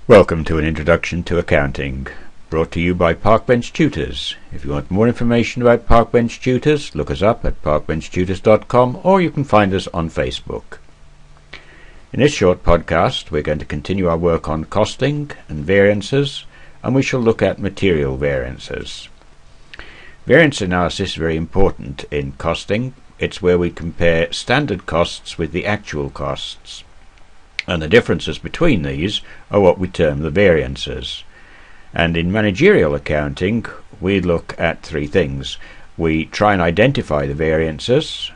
Welcome to an introduction to accounting, brought to you by Parkbench Tutors. If you want more information about Parkbench Tutors, look us up at parkbenchtutors.com, or you can find us on Facebook. In this short podcast, we're going to continue our work on costing and variances, and we shall look at material variances. Variance analysis is very important in costing. It's where we compare standard costs with the actual costs, and the differences between these are what we term the variances. And in managerial accounting, we look at three things. We try and identify the variances,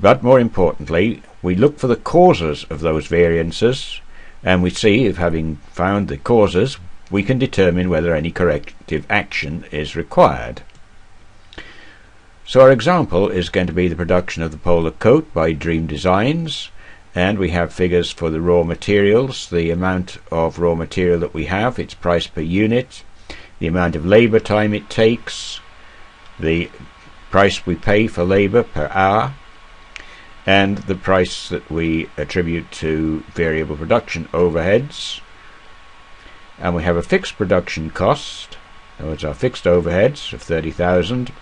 but more importantly, we look for the causes of those variances, and we see if, having found the causes, we can determine whether any corrective action is required. So our example is going to be the production of the polar coat by Dream Designs, and we have figures for the raw materials, the amount of raw material that we have, its price per unit, the amount of labour time it takes, the price we pay for labour per hour, and the price that we attribute to variable production overheads. And we have a fixed production cost, those are fixed overheads of 30,000,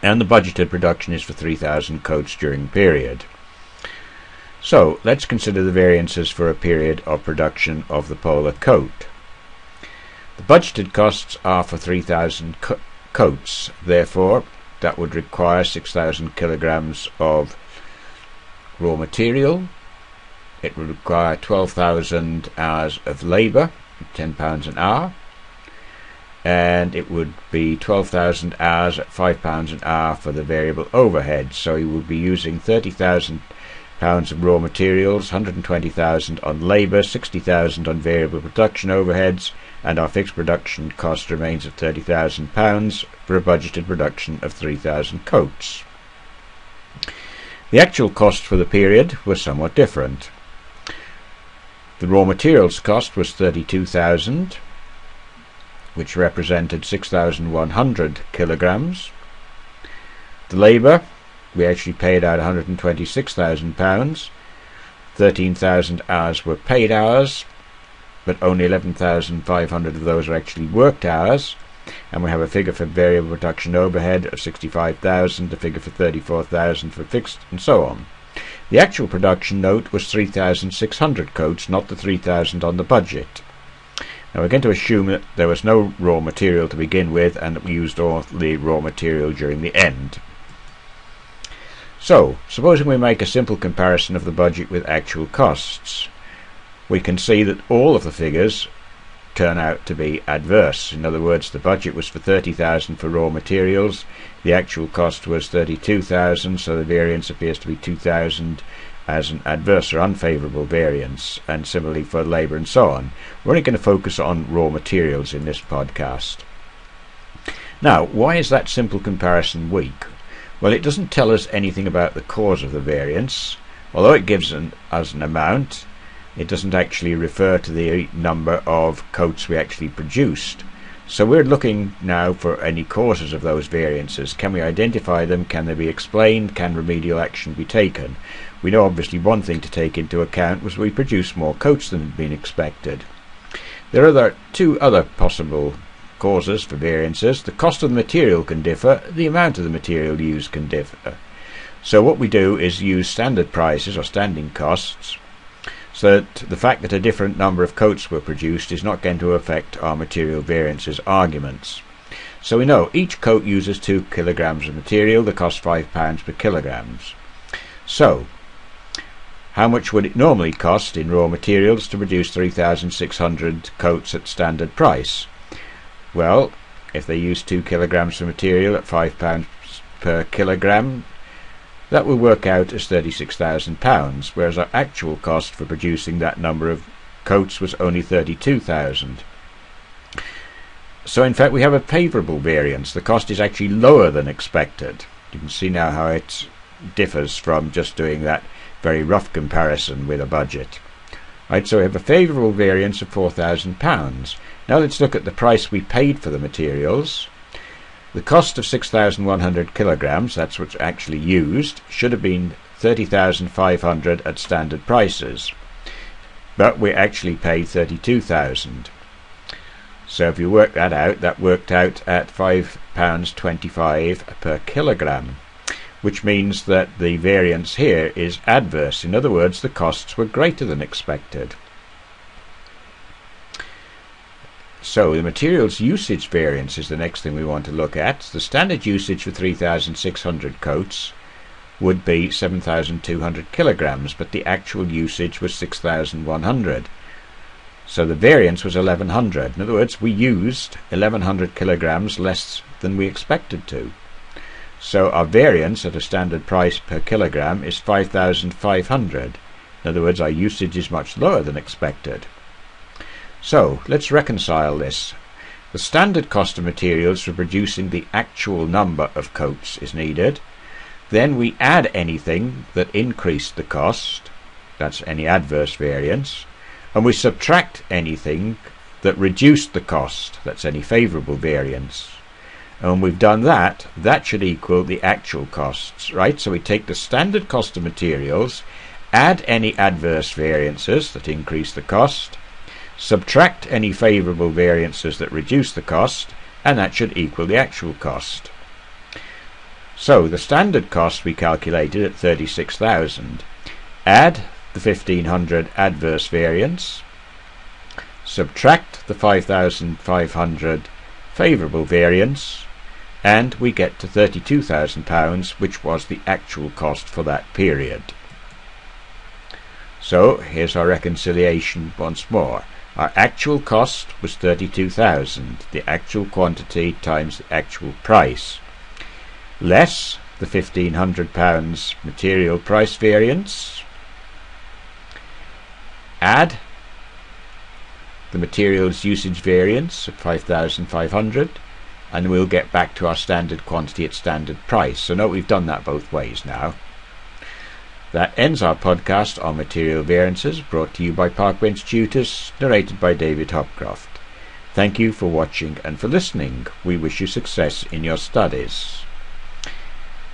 and the budgeted production is for 3,000 coats during the period. So let's consider the variances for a period of production of the polar coat. The budgeted costs are for 3,000 coats, therefore that would require 6,000 kilograms of raw material. It would require 12,000 hours of labour, £10 an hour, and it would be 12,000 hours at £5 an hour for the variable overhead. So you would be using 30,000 pounds of raw materials, 120,000 on labour, 60,000 on variable production overheads, and our fixed production cost remains at £30,000 for a budgeted production of 3,000 coats. The actual cost for the period was somewhat different. The raw materials cost was 32,000, which represented 6,100 kilograms. The labour, we actually paid out £126,000. 13,000 hours were paid hours, but only 11,500 of those are actually worked hours. And we have a figure for variable production overhead of 65,000, a figure for 34,000 for fixed, and so on. The actual production note was 3,600 coats, not the 3,000 on the budget. Now we're going to assume that there was no raw material to begin with, and that we used all the raw material during the end. So, supposing we make a simple comparison of the budget with actual costs, we can see that all of the figures turn out to be adverse. In other words, the budget was for 30,000 for raw materials, the actual cost was 32,000, so the variance appears to be 2,000 as an adverse or unfavourable variance, and similarly for labour and so on. We're only going to focus on raw materials in this podcast. Now, why is that simple comparison weak? Well, it doesn't tell us anything about the cause of the variance. Although it gives us an amount, it doesn't actually refer to the number of coats we actually produced. So we're looking now for any causes of those variances. Can we identify them? Can they be explained? Can remedial action be taken? We know obviously one thing to take into account was we produced more coats than had been expected. There are two other possible causes for variances. The cost of the material can differ, the amount of the material used can differ. So what we do is use standard prices or standing costs, so that the fact that a different number of coats were produced is not going to affect our material variances arguments. So we know each coat uses 2 kilograms of material, the cost £5 per kilograms. So how much would it normally cost in raw materials to produce 3,600 coats at standard price? Well, if they use 2 kilograms of material at £5 per kilogram, that will work out as £36,000, whereas our actual cost for producing that number of coats was only 32,000. So in fact we have a favourable variance. The cost is actually lower than expected. You can see now how it differs from just doing that very rough comparison with a budget. Right, so we have a favourable variance of £4,000. Now let's look at the price we paid for the materials. The cost of 6,100 kilograms, that's what's actually used, should have been 30,500 at standard prices. but we actually paid 32,000. So if you work that out, that worked out at £5.25 per kilogram, which means that the variance here is adverse. In other words, the costs were greater than expected. So the materials usage variance is the next thing we want to look at. The standard usage for 3,600 coats would be 7,200 kilograms, but the actual usage was 6,100. So the variance was 1,100. In other words, we used 1,100 kilograms less than we expected to. So our variance at a standard price per kilogram is 5,500. In other words, our usage is much lower than expected. So let's reconcile this. The standard cost of materials for producing the actual number of coats is needed. Then we add anything that increased the cost, that's any adverse variance, and we subtract anything that reduced the cost, that's any favourable variance. And when we've done that, that should equal the actual costs, right? So we take the standard cost of materials, add any adverse variances that increase the cost, subtract any favourable variances that reduce the cost, and that should equal the actual cost. So the standard cost we calculated at 36,000. Add the 1,500 adverse variance, subtract the 5,500 favourable variance, and we get to £32,000, which was the actual cost for that period. So here's our reconciliation once more. Our actual cost was 32,000, the actual quantity times the actual price, less the £1,500 material price variance, add the materials usage variance of 5,500, and we'll get back to our standard quantity at standard price. So note we've done that both ways now. That ends our podcast on material variances, brought to you by Parkbench Tutors, narrated by David Hopcroft. Thank you for watching and for listening. We wish you success in your studies.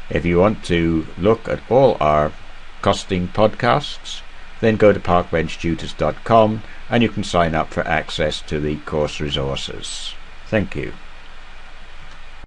If you want to look at all our costing podcasts, then go to parkbenchtutors.com and you can sign up for access to the course resources. Thank you.